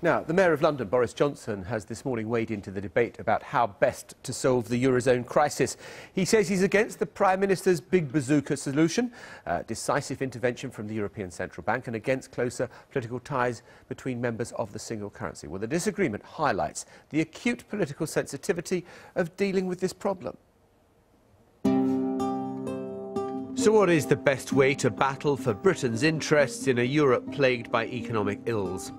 Now, the Mayor of London, Boris Johnson, has this morning weighed into the debate about how best to solve the Eurozone crisis. He says he's against the Prime Minister's big bazooka solution, decisive intervention from the European Central Bank, and against closer political ties between members of the single currency. Well, the disagreement highlights the acute political sensitivity of dealing with this problem. So what is the best way to battle for Britain's interests in a Europe plagued by economic ills?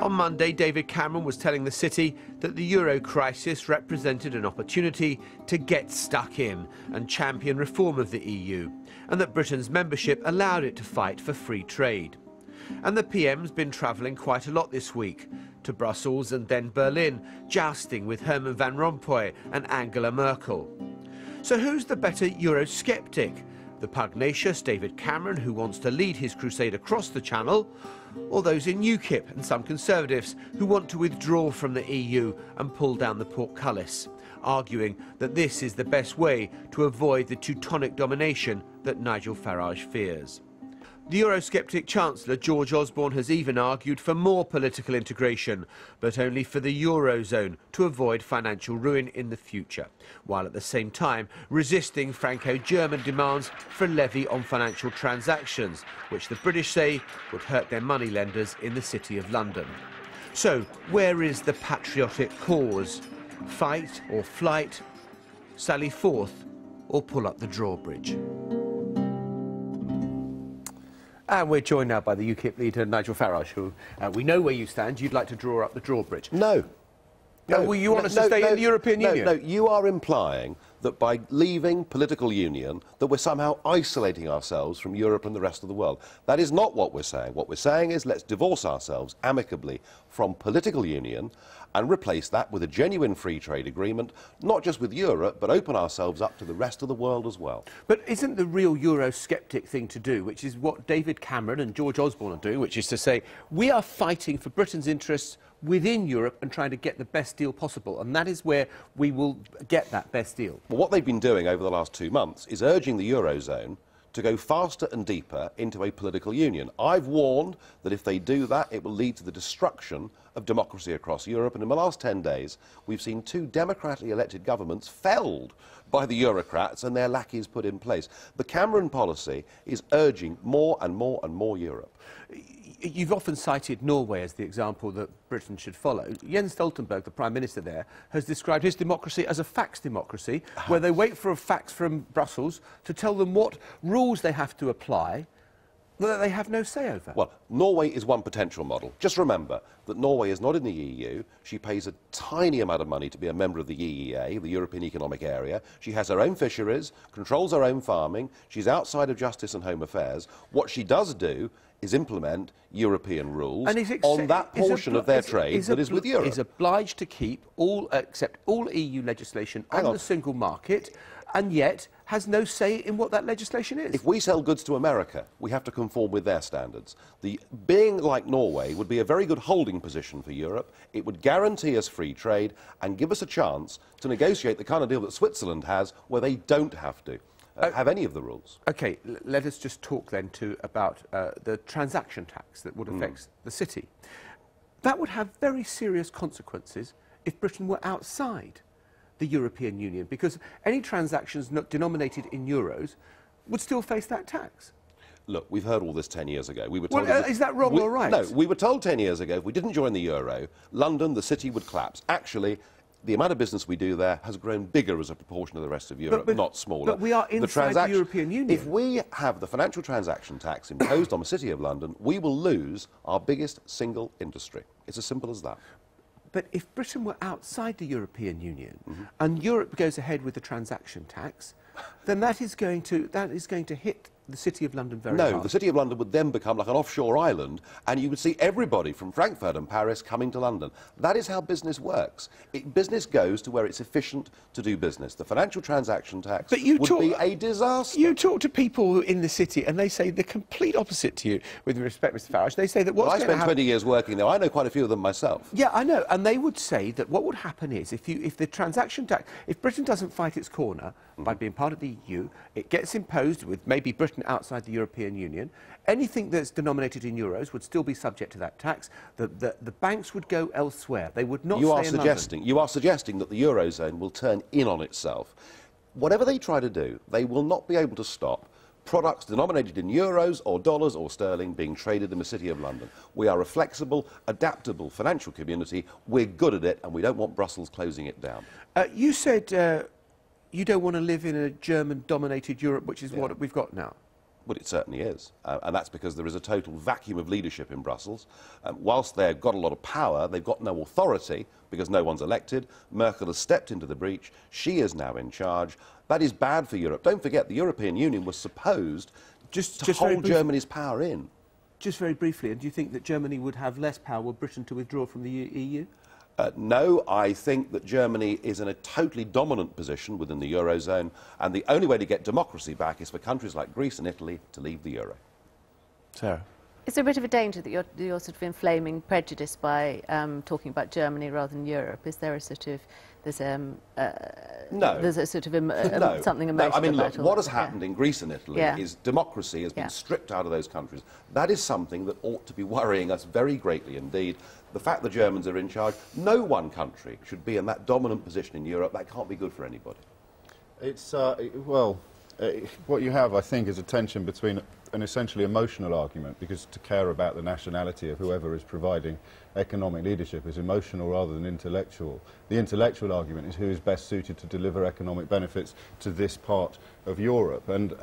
On Monday, David Cameron was telling the city that the euro crisis represented an opportunity to get stuck in and champion reform of the EU, and that Britain's membership allowed it to fight for free trade. And the PM's been travelling quite a lot this week, to Brussels and then Berlin, jousting with Herman Van Rompuy and Angela Merkel. So who's the better Eurosceptic? The pugnacious David Cameron, who wants to lead his crusade across the Channel, or those in UKIP and some Conservatives who want to withdraw from the EU and pull down the portcullis, arguing that this is the best way to avoid the Teutonic domination that Nigel Farage fears. The Eurosceptic Chancellor George Osborne has even argued for more political integration, but only for the Eurozone to avoid financial ruin in the future, while at the same time resisting Franco-German demands for a levy on financial transactions, which the British say would hurt their moneylenders in the City of London. So, where is the patriotic cause? Fight or flight? Sally forth or pull up the drawbridge? And we're joined now by the UKIP leader, Nigel Farage, who we know where you stand. You'd like to draw up the drawbridge. No. No, well, you want us to stay in the European Union? No, you are implying that by leaving political union, that we're somehow isolating ourselves from Europe and the rest of the world. That is not what we're saying. What we're saying is let's divorce ourselves amicably from political union and replace that with a genuine free trade agreement, not just with Europe, but open ourselves up to the rest of the world as well. But isn't the real Eurosceptic thing to do, which is what David Cameron and George Osborne are doing, which is to say, we are fighting for Britain's interests within Europe and trying to get the best deal possible, and that is where we will get that best deal? Well, what they've been doing over the last 2 months is urging the Eurozone to go faster and deeper into a political union. I've warned that if they do that, it will lead to the destruction of democracy across Europe, and in the last 10 days, we've seen 2 democratically elected governments felled by the Eurocrats and their lackeys put in place. The Cameron policy is urging more and more and more Europe. You've often cited Norway as the example that Britain should follow. Jens Stoltenberg, the Prime Minister there, has described his democracy as a fax democracy, where they wait for a fax from Brussels to tell them what rules they have to apply that they have no say over. Well, Norway is one potential model. Just remember that Norway is not in the EU. She pays a tiny amount of money to be a member of the EEA, the European Economic Area. She has her own fisheries, controls her own farming. She's outside of justice and home affairs. What she does do is implement European rules on that portion of their trade that is with Europe. Is obliged to keep accept all EU legislation on the single market, and yet has no say in what that legislation is. If we sell goods to America, we have to conform with their standards. Being like Norway would be a very good holding position for Europe. It would guarantee us free trade and give us a chance to negotiate the kind of deal that Switzerland has, where they don't have to have any of the rules. OK, let us just talk then about the transaction tax that would affect the city. That would have very serious consequences if Britain were outside the European Union, because any transactions not denominated in euros would still face that tax. Look, we've heard all this 10 years ago. We were told is that wrong or right? No, we were told 10 years ago if we didn't join the euro, London, the city, would collapse. Actually, the amount of business we do there has grown bigger as a proportion of the rest of Europe, not smaller. But we are inside the European Union. If we have the financial transaction tax imposed on the City of London, we will lose our biggest single industry. It's as simple as that. But if Britain were outside the European Union and Europe goes ahead with the transaction tax, then that is going to hit the City of London very hard. No, the City of London would then become like an offshore island, and you would see everybody from Frankfurt and Paris coming to London. That is how business works. Business goes to where it's efficient to do business. The financial transaction tax would be a disaster. You talk to people in the city, and they say the complete opposite to you, with respect, Mr Farage. They say that what's going to happen... I spent 20 years working there. I know quite a few of them myself. Yeah, I know. And they would say that what would happen is, if the transaction tax... If Britain doesn't fight its corner by being part of the EU, it gets imposed with maybe Britain Britain outside the European Union. Anything that's denominated in euros would still be subject to that tax. The banks would go elsewhere. They would not stay in London. You are suggesting that the Eurozone will turn in on itself. Whatever they try to do, they will not be able to stop products denominated in euros or dollars or sterling being traded in the City of London. We are a flexible, adaptable financial community. We're good at it, and we don't want Brussels closing it down. You said you don't want to live in a German-dominated Europe, which is what we've got now. Well, it certainly is, and that's because there is a total vacuum of leadership in Brussels. Whilst they've got a lot of power, they've got no authority because no one's elected. Merkel has stepped into the breach. She is now in charge. That is bad for Europe. Don't forget, the European Union was supposed to hold Germany's power in. Just very briefly, and do you think that Germany would have less power were Britain to withdraw from the EU? No, I think that Germany is in a totally dominant position within the Eurozone, and the only way to get democracy back is for countries like Greece and Italy to leave the Euro. Sarah? Is there a bit of a danger that you're sort of inflaming prejudice by talking about Germany rather than Europe? Is there a sort of... No. There's a sort of something emotional No, I mean, look, about what has happened in Greece and Italy is democracy has been stripped out of those countries. That is something that ought to be worrying us very greatly indeed. The fact the Germans are in charge, no one country should be in that dominant position in Europe. That can't be good for anybody. It's, what you have, I think, is a tension between an essentially emotional argument, because to care about the nationality of whoever is providing economic leadership is emotional rather than intellectual. The intellectual argument is who is best suited to deliver economic benefits to this part of Europe. And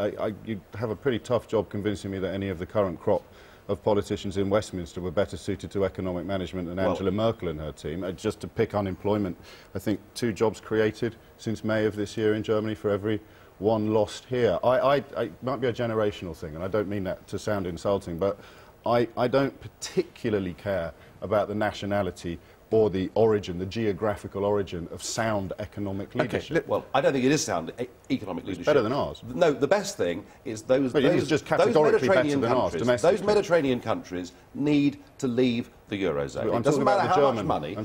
you have a pretty tough job convincing me that any of the current crop of politicians in Westminster were better suited to economic management than Angela Merkel and her team. Just to pick unemployment, I think 2 jobs created since May of this year in Germany for every 1 lost here. It might be a generational thing, and I don't mean that to sound insulting, but I don't particularly care about the nationality or the origin, the geographical origin of sound economic leadership. Okay, well, I don't think it is sound economic leadership. It's better than ours. No, the best thing is those Mediterranean countries need to leave the Eurozone. It doesn't matter how much money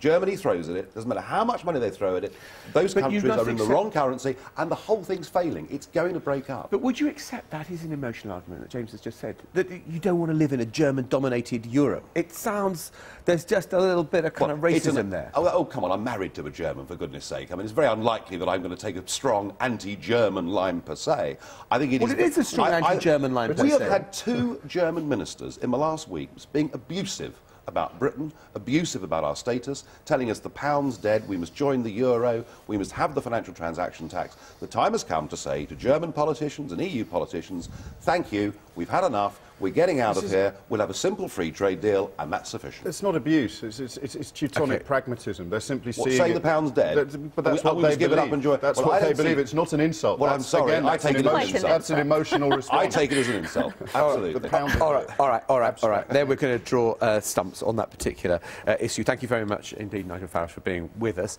Germany throws at it, doesn't matter how much money they throw at it, those countries are in the wrong currency and the whole thing's failing. It's going to break up. But would you accept that is an emotional argument that James has just said? That you don't want to live in a German-dominated Europe? It sounds... There's just a little bit of kind of racism there. Oh, come on, I'm married to a German, for goodness sake. I mean, it's very unlikely that I'm going to take a strong anti-German line per se. I think it is... Well, it is a strong anti-German line per se. We have had 2 German ministers in the last weeks being abusive about Britain, abusive about our status, telling us the pound's dead, we must join the euro, we must have the financial transaction tax. The time has come to say to German politicians and EU politicians, thank you, we've had enough, we're getting out of here, we'll have a simple free trade deal, and that's sufficient. It's not abuse, it's Teutonic pragmatism. They're simply saying the pound's dead. But that's what they believe. That's what they believe. It's not an insult. Well, I'm sorry, I take it as an insult. That's an emotional response. I take it as an insult, absolutely. All right. Then we're going to draw stumps on that particular issue. Thank you very much indeed, Nigel Farage, for being with us.